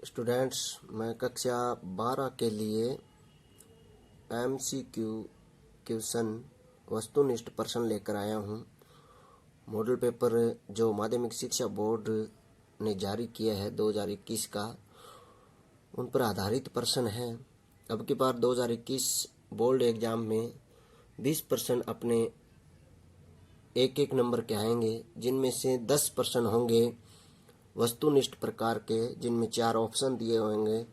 Students, मैं कक्षा 12 के लिए MCQ क्वेश्चन वस्तुनिष्ठ प्रश्न लेकर आया हूँ। मॉडल पेपर जो माध्यमिक शिक्षा बोर्ड ने जारी किया है 2021 का, उन पर आधारित प्रश्न है। अब की बार 2021 बोर्ड एग्जाम में 20 प्रश्न अपने एक नंबर के आएंगे, जिनमें से 10 प्रश्न होंगे वस्तुनिष्ठ प्रकार के, जिनमें 4 ऑप्शन दिए होंगे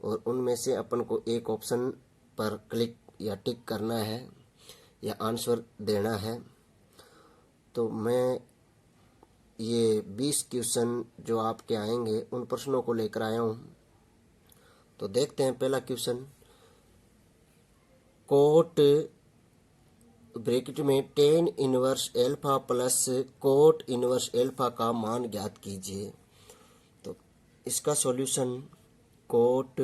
और उनमें से अपन को एक ऑप्शन पर क्लिक या टिक करना है या आंसर देना है। तो मैं ये 20 क्वेश्चन जो आपके आएंगे उन प्रश्नों को लेकर आया हूँ। तो देखते हैं पहला क्वेश्चन। कोट ब्रैकेट में tan inverse alpha plus cot inverse alpha का मान ज्ञात कीजिए। तो इसका सॉल्यूशन कोट,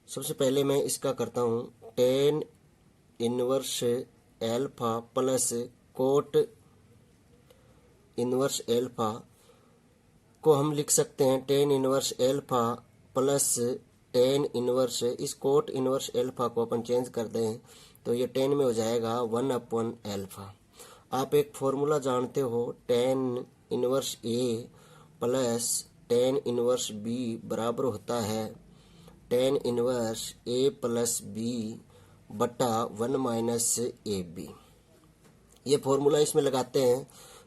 सबसे पहले मैं इसका करता हूँ tan inverse alpha plus cot inverse alpha को हम लिख सकते हैं tan inverse alpha plus tan inverse, इस कोट इनवर्स एल्फा को अपन चेंज कर दें तो ये tan में हो जाएगा 1/, एल्फा। आप एक फॉर्मूला जानते हो, tan inverse A plus tan inverse B बराबर होता है tan inverse A plus B बटा 1 - AB। ये फॉर्मूला इसमें लगाते हैं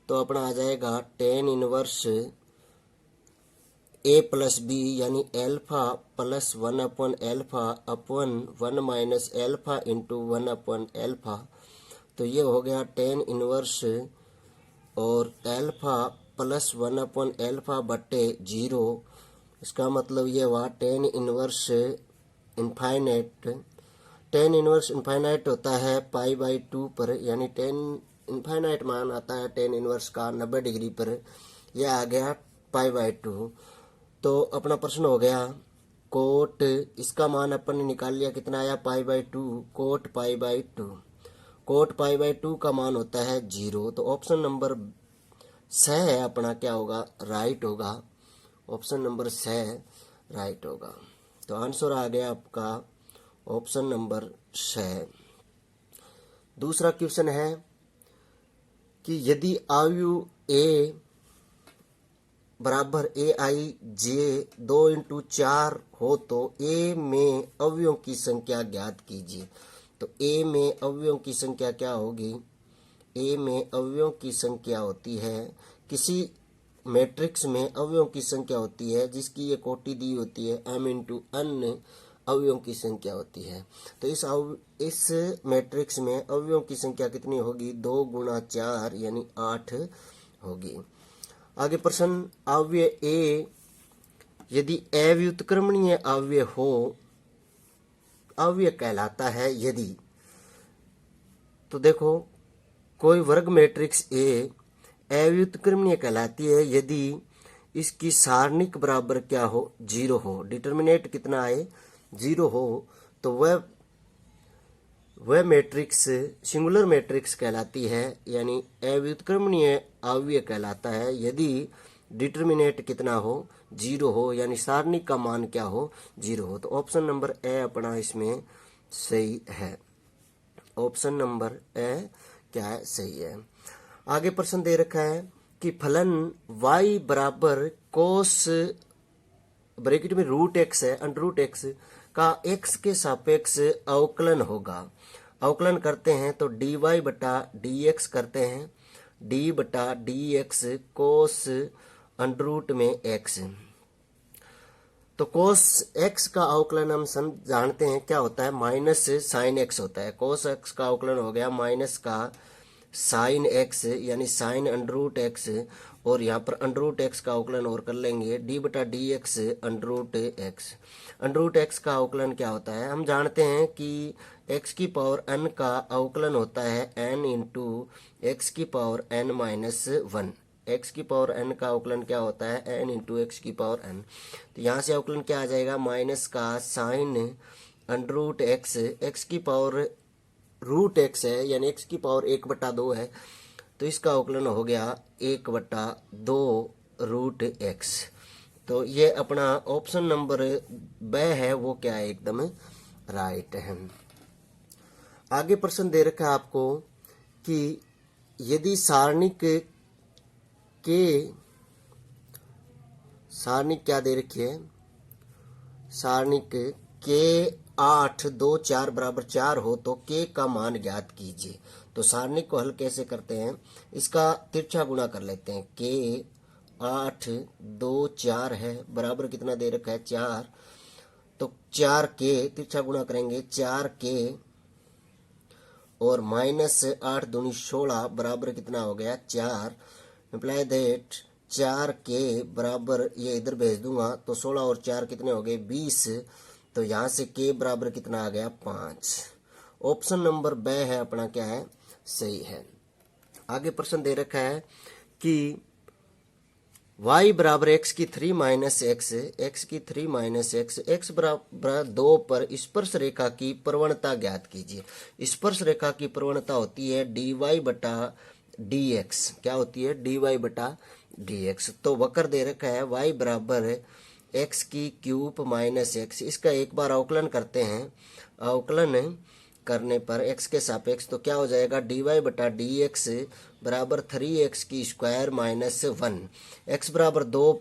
तो अपना आ जाएगा tan inverse A plus B यानी एल्फा प्लस 1/, एल्फा अपन 1 - एल्फा इंटू 1/, एल्फा। तो ये हो गया tan इनवर्स और एल्फा प्लस 1/, एल्फा बटे 0। इसका मतलब ये हुआ tan inverse infinite. tan inverse infinite होता है π/2 पर, यानी tan इनफाइनाइट मान आता है tan इनवर्स का 90 डिग्री पर। यह आ गया π/2। तो अपना प्रश्न हो गया कोट, इसका मान अपन ने निकाल लिया, कितना आया π/2, कोट π/2। कोट π/2 का मान होता है 0। तो ऑप्शन नंबर 6 है अपना, क्या होगा, राइट होगा। ऑप्शन नंबर 6 राइट होगा। तो आंसर आ गया आपका ऑप्शन नंबर 6। दूसरा क्वेश्चन है कि यदि आयु A बराबर AIJ 2×4 हो तो A में अवयवों की संख्या ज्ञात कीजिए। तो A में अवयवों की संख्या क्या होगी? A में अवयवों की संख्या होती है, किसी मैट्रिक्स में अवयवों की संख्या होती है जिसकी ये कोटि दी होती है m×n अवयवों की संख्या होती है। तो इस मैट्रिक्स में अवयवों की संख्या कितनी होगी? 2 × 4 यानी 8 होगी। आगे प्रश्न, अव्यय A यदि अव्युत्क्रमणीय अव्यय हो, अव्यय कहलाता है यदि। तो देखो, कोई वर्ग मैट्रिक्स A अव्युत्क्रमणीय कहलाती है यदि इसकी सारणिक बराबर क्या हो? 0 हो। डिटर्मिनेंट कितना आए? 0 हो। तो वह मैट्रिक्स सिंगुलर मैट्रिक्स कहलाती है, यानी अव्युत्क्रमणीय अव्यय कहलाता है यदि डिटर्मिनेंट कितना हो? 0 हो, यानी सारणिक का मान क्या हो? 0 हो। तो ऑप्शन नंबर ए अपना इसमें सही है। ऑप्शन नंबर ए क्या है? सही है। आगे प्रश्न दे रखा है कि फलन y बराबर कोस ब्रैकेट में √x है, √x का x के सापेक्ष अवकलन होगा। अवकलन करते हैं तो dy/dx करते हैं, d/dx कोस √ में x। तो कोस x का अवकलन हम जानते हैं क्या होता है? माइनस साइन x होता है। कोस x का अवकलन हो गया माइनस का साइन x यानी साइन √x, और यहाँ पर √x का अवकलन और कर लेंगे d/dx √x। √x का अवकलन क्या होता है? हम जानते हैं कि x की पावर n का अवकलन होता है n इंटू x की पावर n-1। x की पावर n का अवकलन क्या होता है? n इंटू x की पावर n। तो यहाँ से अवकलन क्या आ जाएगा? माइनस का साइन √x, x की पावर √x है यानी x की पावर 1/2 है, तो इसका अवकलन हो गया 1/2 रूट एक्स। तो ये अपना ऑप्शन नंबर ब है वो क्या है, एकदम राइट है। आगे प्रश्न दे रखा है आपको कि यदि सारणिक क्या दे रखी है, सारणिक के 8 2 4 बराबर 4 हो तो के का मान ज्ञात कीजिए। तो सारणिक को हल कैसे करते हैं, इसका तिरछा गुणा कर लेते हैं। के 8 2 4 है बराबर कितना दे रखा है 4, तो 4 के तिरछा गुणा करेंगे 4 के और माइनस 8 दूनी 16 बराबर कितना हो गया 4। इम्प्लाई दैट 4 के बराबर ये इधर भेज दूंगा तो 16 और 4 कितने हो गए 20। तो यहाँ से के बराबर कितना आ गया 5। ऑप्शन नंबर ब है अपना क्या है, सही है। आगे प्रश्न दे रखा है कि y बराबर एक्स की 3 माइनस एक्स, एक्स की 3 माइनस एक्स, एक्स बराबर 2 पर स्पर्श रेखा की प्रवणता ज्ञात कीजिए। स्पर्श रेखा की प्रवणता होती है dy बटा dx। क्या होती है, dy बटा dx। तो वक्र दे रखा है y बराबर एक्स की क्यूब माइनस एक्स, इसका एक बार अवकलन करते हैं। अवकलन करने पर x के सापेक्ष तो क्या हो जाएगा dy बटा dx बराबर 3x की स्क्वायर माइनस 1। x बराबर 2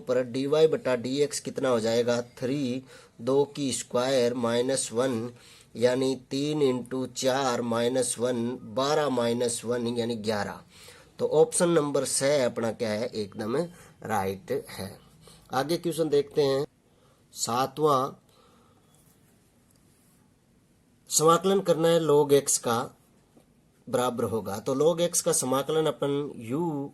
पर dy बटा dx कितना हो जाएगा 3 2 की स्क्वायर माइनस 1 यानी 3 इंटू 4 माइनस 1 12 माइनस 1 यानी 11। तो ऑप्शन नंबर से अपना क्या है, एकदम राइट है। आगे क्वेश्चन देखते हैं। 7वां समाकलन करना है log x का बराबर होगा। तो log x का समाकलन अपन u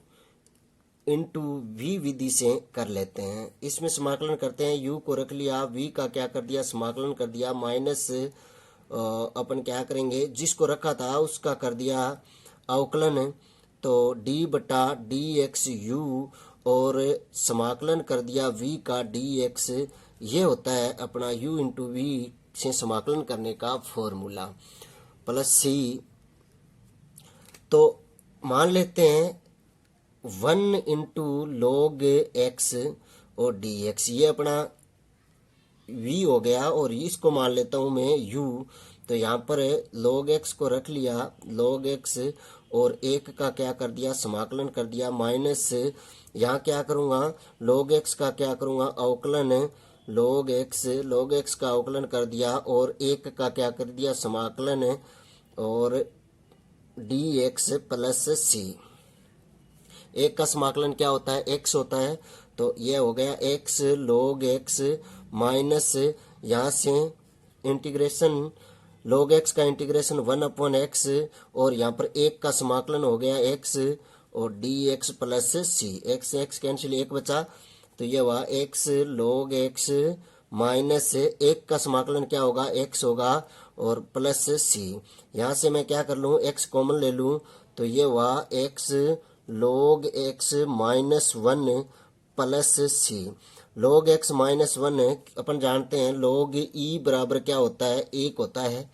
इंटू v विधि से कर लेते हैं। इसमें समाकलन करते हैं, u को रख लिया, v का क्या कर दिया समाकलन कर दिया, माइनस अपन क्या करेंगे जिसको रखा था उसका कर दिया अवकलन। तो d बटा dx u और समाकलन कर दिया v का dx। ये होता है अपना u इंटू v से समाकलन करने का फॉर्मूला प्लस सी। तो मान लेते हैं 1 इंटू log x और dx, ये अपना v हो गया और इसको मान लेता हूं मैं u। तो यहाँ पर log x को रख लिया, log x और 1 का क्या कर दिया समाकलन कर दिया, माइनस यहाँ क्या करूँगा log x का क्या करूँगा अवकलन, log x का अवकलन कर दिया और 1 का क्या कर दिया समाकलन और dx प्लस c। 1 का समाकलन क्या होता है x होता है, तो ये हो गया x log x माइनस यहाँ से इंटीग्रेशन log x का इंटीग्रेशन 1/x और यहाँ पर 1 का समाकलन हो गया x और dx plus c। x cancel 1 बचा, तो ये हुआ x log x माइनस 1 का समाकलन क्या होगा x होगा और प्लस c। यहाँ से मैं क्या कर लूँ x कॉमन ले लूँ, तो ये हुआ x log x minus 1 plus c। log x minus 1 अपन जानते हैं log e बराबर क्या होता है 1 होता है,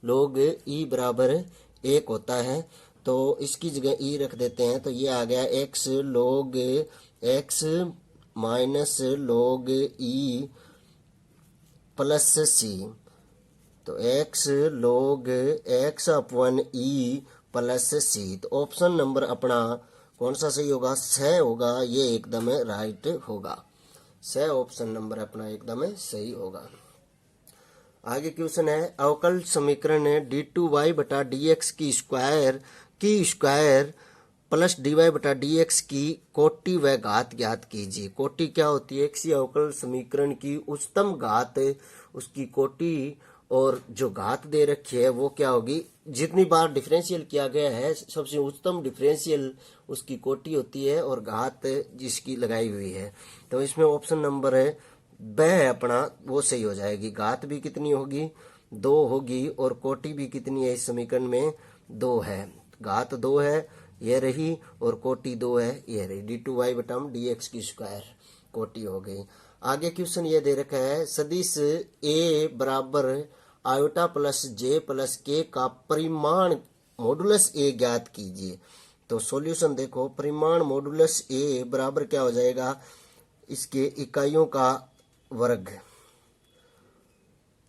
log e बराबर 1 होता है। तो इसकी जगह e रख देते हैं, तो ये आ गया x log x minus log e plus c। तो x log x अपन e प्लस c। तो ऑप्शन नंबर अपना कौन सा सही होगा, स होगा, ये एकदम राइट होगा। स ऑप्शन नंबर अपना एकदम सही होगा। आगे क्वेश्चन है अवकल समीकरण d2y बटा dx की स्क्वायर प्लस dy बटा dx की कोटि व घात ज्ञात कीजिए। कोटि क्या होती है, किसी अवकल समीकरण की उच्चतम घात उसकी कोटि और जो घात दे रखी है वो क्या होगी, जितनी बार डिफरेंशियल किया गया है सबसे उच्चतम डिफरेंशियल उसकी कोटि होती है और घात जिसकी लगाई हुई है। तो इसमें ऑप्शन नंबर है ब अपना वो सही हो जाएगी। घात भी कितनी होगी 2 होगी और कोटि भी कितनी है इस समीकरण में 2 है। घात 2 है ये रही और कोटि 2 है ये रही, d2y बटा dx की स्क्वायर कोटि हो गई। आगे क्वेश्चन ये दे रखा है सदिश a बराबर iota plus j plus k का परिमाण मॉडुलस a ज्ञात कीजिए। तो सॉल्यूशन देखो, परिमाण मॉडुलस ए बराबर क्या हो जाएगा, इसके इकाइयों का वर्ग,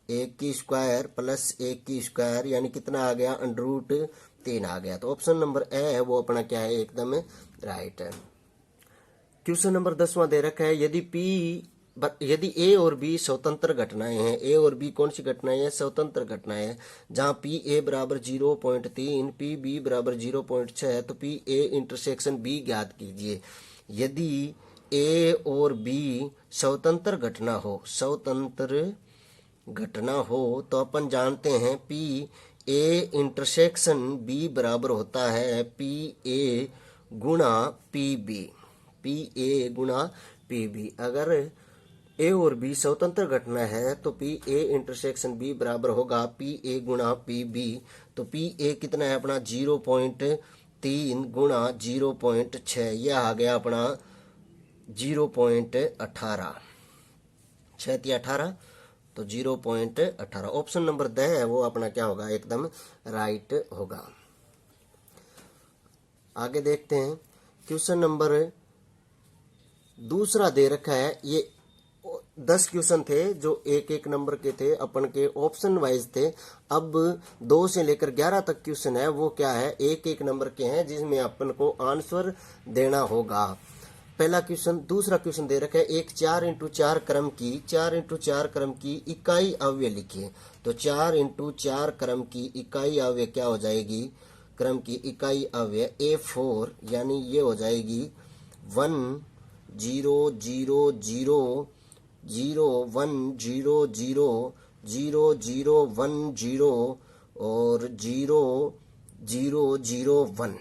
1 की स्क्वायर प्लस 1 की स्क्वायर, यानी कितना आ गया, √3 आ गया। तो ऑप्शन नंबर ए है वो अपना क्या है, एकदम राइट है। क्वेश्चन नंबर 10वां दे रखा है, यदि ए और बी स्वतंत्र घटनाएं हैं, ए और बी कौन सी घटनाएं हैं, स्वतंत्र घटनाएं हैं, जहां पी ए बराबर 0.3, पी बी बराबर 0.6, तो पी ए इंटरसेक्शन बी ज्ञात कीजिए। यदि ए और बी स्वतंत्र घटना हो तो अपन जानते हैं पी ए इंटरसेक्शन बी बराबर होता है पी ए गुणा पी बी, पी ए गुणा पी बी। अगर ए और बी स्वतंत्र घटना है तो पी ए इंटरसेक्शन बी बराबर होगा पी ए गुणा पी बी। तो पी ए कितना है अपना, 0.3 गुणा 0.6, यह आ गया अपना 0.18, 6×18 तो 0.18। ऑप्शन नंबर द है वो अपना क्या होगा, एकदम राइट होगा। आगे देखते हैं, क्वेश्चन नंबर दूसरा दे रखा है, ये 10 क्वेश्चन थे जो एक एक नंबर के थे, अपन के ऑप्शन वाइज थे। अब 2 से लेकर 11 तक क्वेश्चन है वो क्या है, एक एक नंबर के हैं, जिसमें अपन को आंसर देना होगा। पहला क्वेश्चन, दूसरा क्वेश्चन दे रखा है, एक 4x4 क्रम की इकाई अवयव लिखिए। तो 4x4 क्रम की इकाई अवयव क्या हो जाएगी, क्रम की इकाई अवयव A4, यानी ये हो जाएगी 1 0 0 0 0 1 0 0 0 0 1 0 और 0 0 0 1।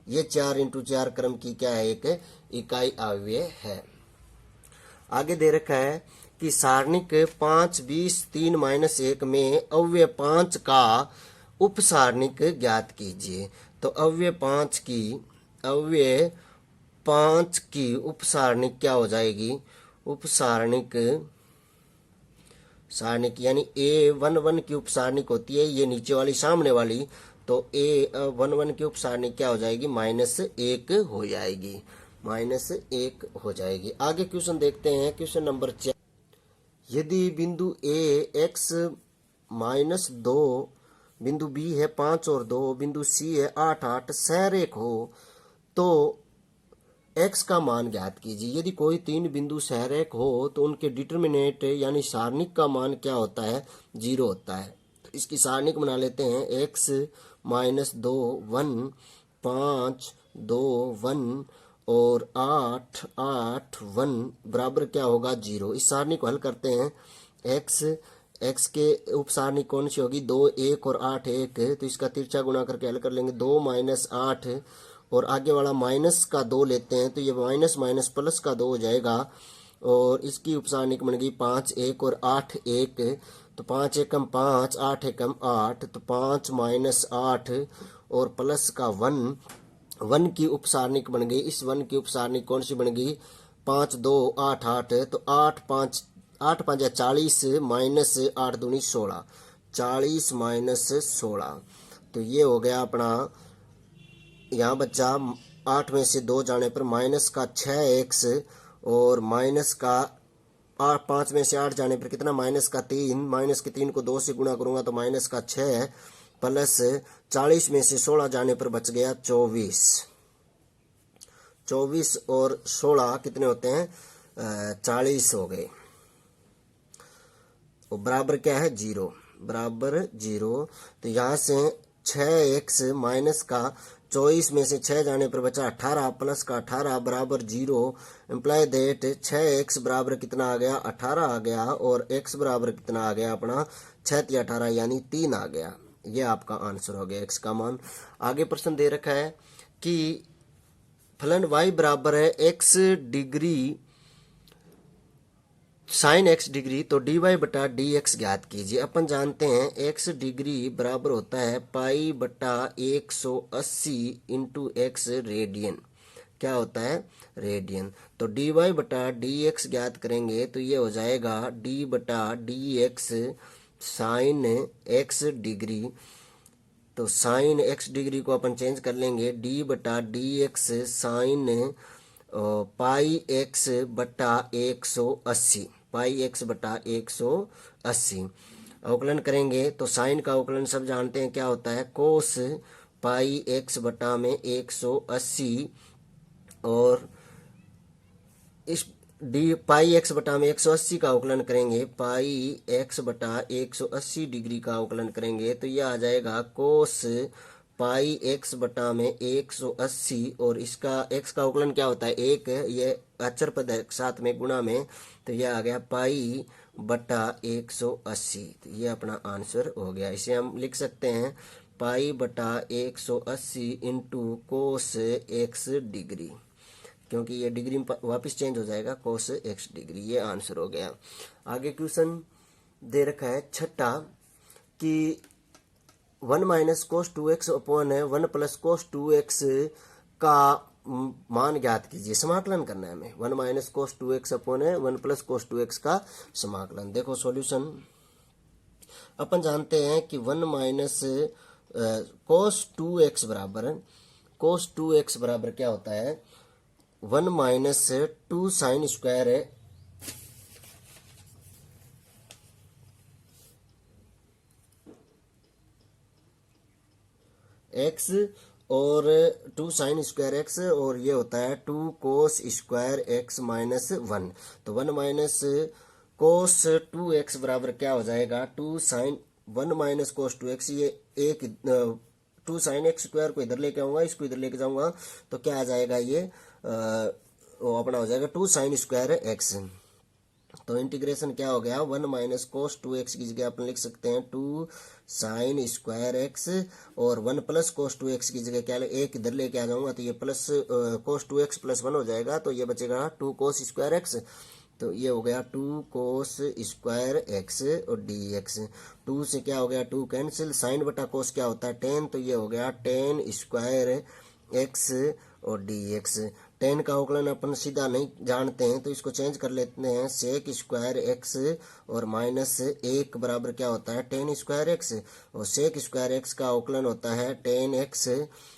ये 4x4 क्रम की क्या है, एक इकाई अवयव है। आगे दे रखा है कि सारणिक 5 20 3 - 1 में अवयव 5 का उपसारणिक ज्ञात कीजिए। तो अवयव 5 की उपसारणिक क्या हो जाएगी, उपसारणिक यानी A11 की उपसारणिक होती है ये नीचे वाली सामने वाली, तो A11 की उपसारणिक क्या हो जाएगी, -1 हो जाएगी, -1 हो जाएगी। आगे क्वेश्चन देखते हैं, क्वेश्चन नंबर 4, यदि बिंदु A x-2, बिंदु B है 5 और 2, बिंदु C है 8 8 सहरेख हो तो x का मान ज्ञात कीजिए। यदि कोई 3 बिंदु सहरेख हो तो उनके डिटर्मिनेंट यानी सारणिक का मान क्या होता है, 0 होता है। तो इसकी सारणिक बना लेते हैं, x - 2 1 5 2 1 और 8 8 1 बराबर क्या होगा, 0। इस सारणी को हल करते हैं, x के उपसारणी कौन सी होगी, 2 1 और 8 1, तो इसका तिरछा गुणा करके हल कर लेंगे, 2 - 8 और आगे वाला माइनस का 2 लेते हैं तो ये माइनस माइनस प्लस का 2 हो जाएगा। और इसकी उपसारणिक बन गई 5 1 और 8 1, तो 5 एकम 5 8 एकम 8, तो 5 - 8 और प्लस का 1 की उपसारणिक बन गई। इस 1 की उपसारणिक कौन सी बन गई, 5 2 8 8, तो 8 5 40 - 8 दूनी 16, 40 - 16, तो ये हो गया अपना, यहाँ बच्चा 8 में से 2 जाने पर माइनस का 6x और माइनस का 5 में से 8 जाने पर कितना, माइनस का 3, माइनस के 3 को 2 से गुणा करूंगा तो माइनस का 6 प्लस 40 में से 16 जाने पर बच गया 24, 24 और 16 कितने होते हैं, 40 हो गए। और बराबर क्या है, 0, बराबर 0। तो यहाँ से 6x माइनस का 24 में से 6 जाने पर बचा 18 प्लस का 18 बराबर 0, इम्प्लाई दैट 6x बराबर कितना आ गया, 18 आ गया, और x बराबर कितना आ गया अपना, 6 × 18 यानी 3 आ गया। ये आपका आंसर हो गया x का मान। आगे प्रश्न दे रखा है कि फलन y बराबर है x degree sin x degree, तो dy बटा dx ज्ञात कीजिए। अपन जानते हैं x डिग्री बराबर होता है पाई बटा 180 इंटू x रेडियन, क्या होता है, रेडियन। तो dy बटा dx ज्ञात करेंगे तो ये हो जाएगा d बटा dx sin x डिग्री, तो साइन एक्स डिग्री को अपन चेंज कर लेंगे, डी बटा D x sine pi x बटा 180, पाई एक्स बटा 180 अवकलन करेंगे तो साइन का अवकलन सब जानते हैं क्या होता है, कोस पाई एक्स बटा में 180 और इस डी पाई एक्स बटा में 180 का अवकलन करेंगे, पाई एक्स बटा 180 डिग्री का अवकलन करेंगे तो यह आ जाएगा कोस पाई एक्स बटा में 180 और इसका एक्स का अवकलन क्या होता है, एक, ये अचर पद है साथ में गुणा में, तो यह आ गया पाई बटा 180। तो ये अपना आंसर हो गया। इसे हम लिख सकते हैं पाई बटा 180 इंटू कोस एक्स डिग्री, क्योंकि ये डिग्री में वापस चेंज हो जाएगा, कोस एक्स डिग्री। ये आंसर हो गया। आगे क्वेश्चन दे रखा है छठा कि 1 minus cos 2x upon 1 plus cos 2x का मान ज्ञात कीजिए। समाकलन करना है हमें, 1 minus cos 2x upon 1 plus cos 2x का समाकलन। देखो सॉल्यूशन, अपन जानते हैं कि 1 माइनस कोस 2x बराबर, कोस 2x बराबर क्या होता है, 1 माइनस 2 साइन स्क्वायर है एक्स और 2 साइन स्क्वायर एक्स और ये होता है 2 कोस स्क्वायर एक्स माइनस 1। तो 1 माइनस कोस 2x बराबर क्या हो जाएगा, 2 साइन 1 माइनस कोस 2x, ये एक 2 साइन एक्स स्क्वायर को इधर लेके आऊंगा, इसको इधर लेके जाऊंगा तो क्या आ जाएगा, ये वो अपना हो जाएगा 2 साइन स्क्वायर एक्स। तो इंटीग्रेशन क्या हो गया, 1 माइनस कोस 2x की जगह अपन लिख सकते हैं 2 साइन स्क्वायर एक्स और 1 प्लस कोस 2x की जगह क्या, एक इधर लेके आ जाऊंगा तो ये प्लस कोस 2x प्लस 1 हो जाएगा, तो ये बचेगा 2 कोस स्क्वायर एक्स। तो ये हो गया 2 कोस स्क्वायर एक्स और dx। 2 से क्या हो गया, 2 कैंसिल, साइन बटा कोस क्या होता है, tan, तो ये हो गया tan स्क्वायर एक्स और dx। tan का अवकलन अपन सीधा नहीं जानते हैं तो इसको चेंज कर लेते हैं, सेक स्क्वायर एक्स और माइनस 1 बराबर क्या होता है, tan स्क्वायर एक्स, और सेक स्क्वायर एक्स का अवकलन होता है tan एक्स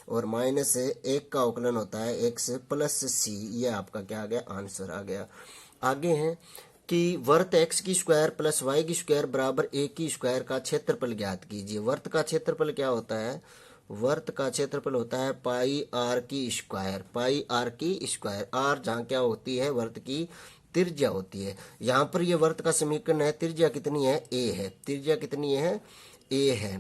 और माइनस 1 का अवकलन होता है x प्लस c। ये आपका क्या आ गया, आंसर आ गया। आगे है कि वर्त एक्स की स्क्वायर प्लस वाई की स्क्वायर बराबर ए की स्क्वायर का क्षेत्रफल ज्ञात कीजिए। वर्त का क्षेत्रफल क्या होता है, वर्त का क्षेत्रफल होता है पाई आर की स्क्वायर, पाई आर की स्क्वायर, आर जहाँ क्या होती है, वर्त की त्रिज्या होती है। यहाँ पर ये वर्त का समीकरण है, त्रिज्या कितनी है, ए है, त्रिज्या कितनी है, ए है।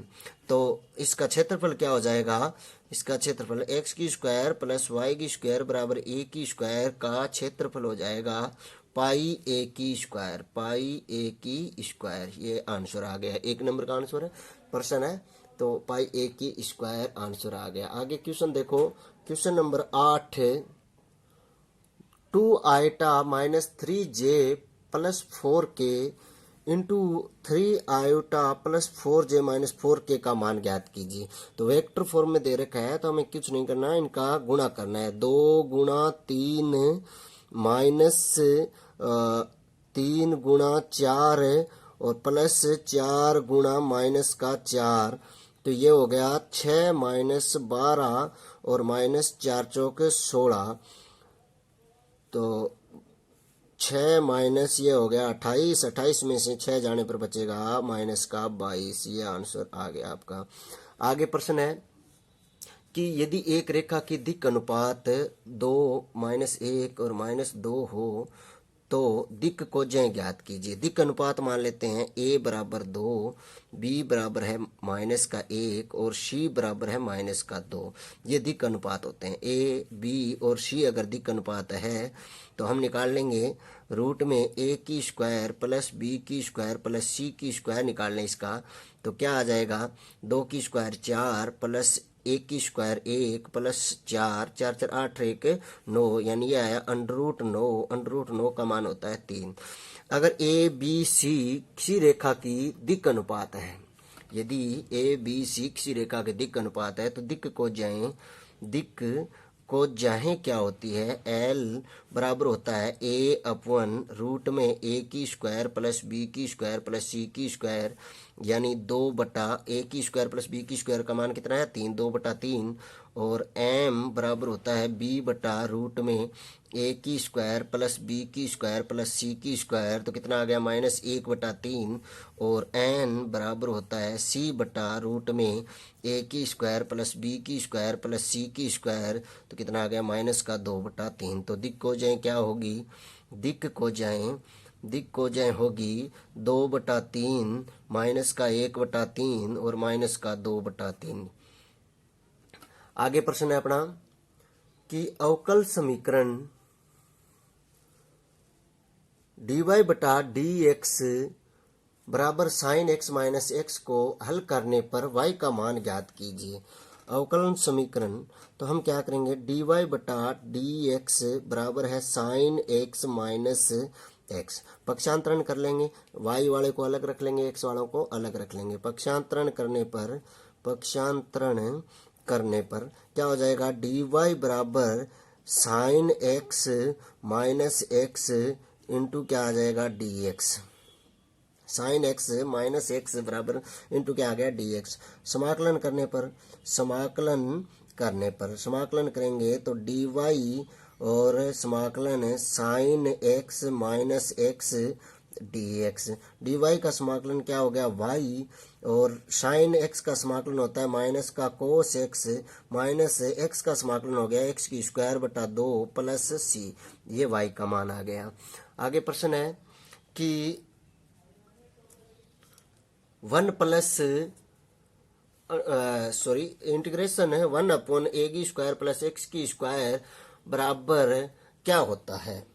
तो इसका क्षेत्रफल क्या हो जाएगा, इसका क्षेत्रफल एक्स की स्क्वायर प्लस वाई की स्क्वायर बराबर ए की स्क्वायर का क्षेत्रफल हो जाएगा पाई ए की स्क्वायर, पाई ए की स्क्वायर। ये आंसर आ गया, 1 नंबर का आंसर है, प्रश्न है तो पाई ए की स्क्वायर आंसर आ गया। आगे क्वेश्चन देखो, question number 8, 2 iota minus 3j plus 4k into 3 iota plus 4j minus 4k का मान ज्ञात कीजिए। तो वेक्टर फॉर्म में दे रखा है तो हमें कुछ नहीं करना है, इनका गुणा करना है। 2 गुणा 3 माइनस 3 गुणा 4 और प्लस 4 गुणा माइनस का 4, तो ये हो गया 6 माइनस 12 और माइनस 4 चौक 16, तो 6 माइनस ये हो गया 28, 28 में से 6 जाने पर बचेगा माइनस का 22। ये आंसर आ गया आपका। आगे प्रश्न है कि यदि एक रेखा की दिक् अनुपात 2 माइनस 1 और माइनस 2 हो तो दिक् को जय ज्ञात कीजिए। दिक् अनुपात मान लेते हैं a बराबर 2, b बराबर है माइनस का 1 और c बराबर है माइनस का 2। ये दिक् अनुपात होते हैं। a, b और c अगर दिक् अनुपात है तो हम निकाल लेंगे रूट में a की स्क्वायर प्लस b की स्क्वायर प्लस c की स्क्वायर निकाल लें इसका, तो क्या आ जाएगा, 2 की स्क्वायर 4 प्लस 1 की स्क्वायर 1 प्लस 4, 4 4 8 1 9, यानी ये आया अंडर रूट 9, अंडर रूट 9 का मान होता है 3। अगर ए बी सी किसी रेखा की दिक् अनुपात है, यदि ए बी सी किसी रेखा के दिक् अनुपात है तो दिक् को जाहें क्या होती है, एल बराबर होता है a अपॉन रूट में a की स्क्वायर प्लस b की स्क्वायर प्लस c की स्क्वायर यानी 2/a² प्लस b² का मान कितना है 3, 2/3 और m बराबर होता है b/√में a² plus b² plus c², तो कितना आ गया -1/3 और n बराबर होता है c/√में a² plus b² plus c², तो कितना आ गया -2/3। तो दिक् कोजाएं क्या होगी, दिक् कोजाएं होगी 2/3 -1/3 और -2/3। आगे प्रश्न है अपना कि अवकल समीकरण dy/dx बराबर sin x माइनस x को हल करने पर y का मान ज्ञात कीजिए। अवकलन समीकरण तो हम क्या करेंगे, dy/dx बराबर है sin x माइनस x। पक्षांतरण कर लेंगे, y वाले को अलग रख लेंगे, x वालों को अलग रख लेंगे। पक्षांतरण करने पर क्या हो जाएगा, dy बराबर sin x minus x into क्या आ जाएगा dx। sin x minus x बराबर इंटू क्या आ गया dx। समाकलन करेंगे तो dy और समाकलन sin x minus x dx। dy का समाकलन क्या हो गया y और sin x का समाकलन होता है माइनस का cos x माइनस x का समाकलन हो गया x² 2 प्लस c। ये y का मान आ गया। आगे प्रश्न है कि 1 प्लस इंटीग्रेशन है 1/a² प्लस x² बराबर क्या होता है।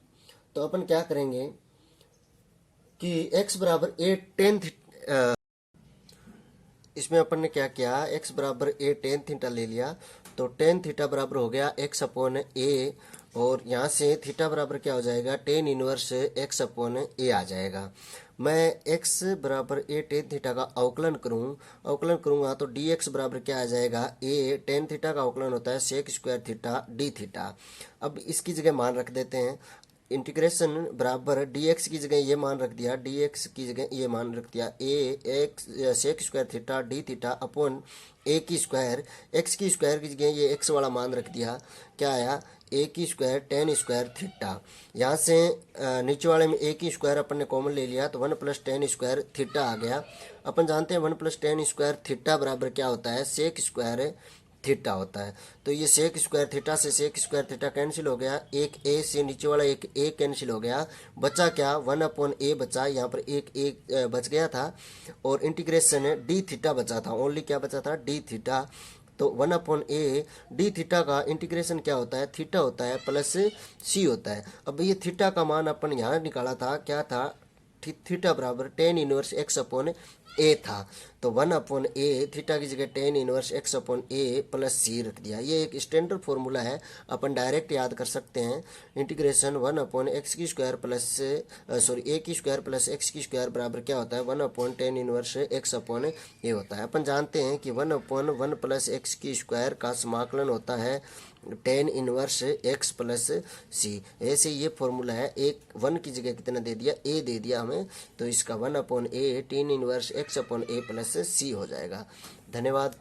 तो अपन क्या करेंगे कि x बराबर a tan इसमें अपन ने क्या किया, x बराबर a tan थीटा ले लिया, तो tan थीटा बराबर हो गया x/a और यहाँ से थीटा बराबर क्या हो जाएगा tan इनवर्स x/a आ जाएगा। मैं x बराबर a tan थीटा का अवकलन करूँगा तो dx बराबर क्या आ जाएगा, a tan थीटा का अवकलन होता है sec² थीटा d थीटा। अब इसकी जगह मान रख देते हैं, इंटीग्रेशन बराबर dx की जगह ये मान रख दिया, dx की जगह ये मान रख दिया a sec² theta d theta upon a², x² की जगह ये x वाला मान रख दिया, क्या आया a² tan² थीटा। यहाँ से नीचे वाले में a² अपन ने कॉमन ले लिया तो 1 प्लस tan² थीटा आ गया। अपन जानते हैं 1 प्लस tan² थीटा बराबर क्या होता है sec² थीटा होता है। तो ये sec² थीटा से sec² थीटा कैंसिल हो गया, एक a से नीचे वाला एक a कैंसिल हो गया, बचा क्या 1/a बचा, यहाँ पर एक a बच गया था और इंटीग्रेशन d थीटा बचा था, ओनली क्या बचा था d थीटा। तो 1/a d थीटा का इंटीग्रेशन क्या होता है, थीटा होता है प्लस c होता है। अब ये थीटा का मान अपन यहाँ निकाला था, क्या था थीटा बराबर tan इनवर्स x/a था। तो 1/a थीटा की जगह tan inverse x/a plus c रख दिया। ये एक स्टैंडर्ड फॉर्मूला है, अपन डायरेक्ट याद कर सकते हैं। Integration 1/x² plus a² plus x² बराबर क्या होता है 1/tan इनवर्स x/a होता है। अपन जानते हैं कि 1/1 प्लस x² का समाकलन होता है tan inverse x plus c। ऐसे ये फॉर्मूला है, एक 1 की जगह कितना दे दिया a दे दिया हमें, तो इसका 1/a tan inverse x/a plus c हो जाएगा। धन्यवाद।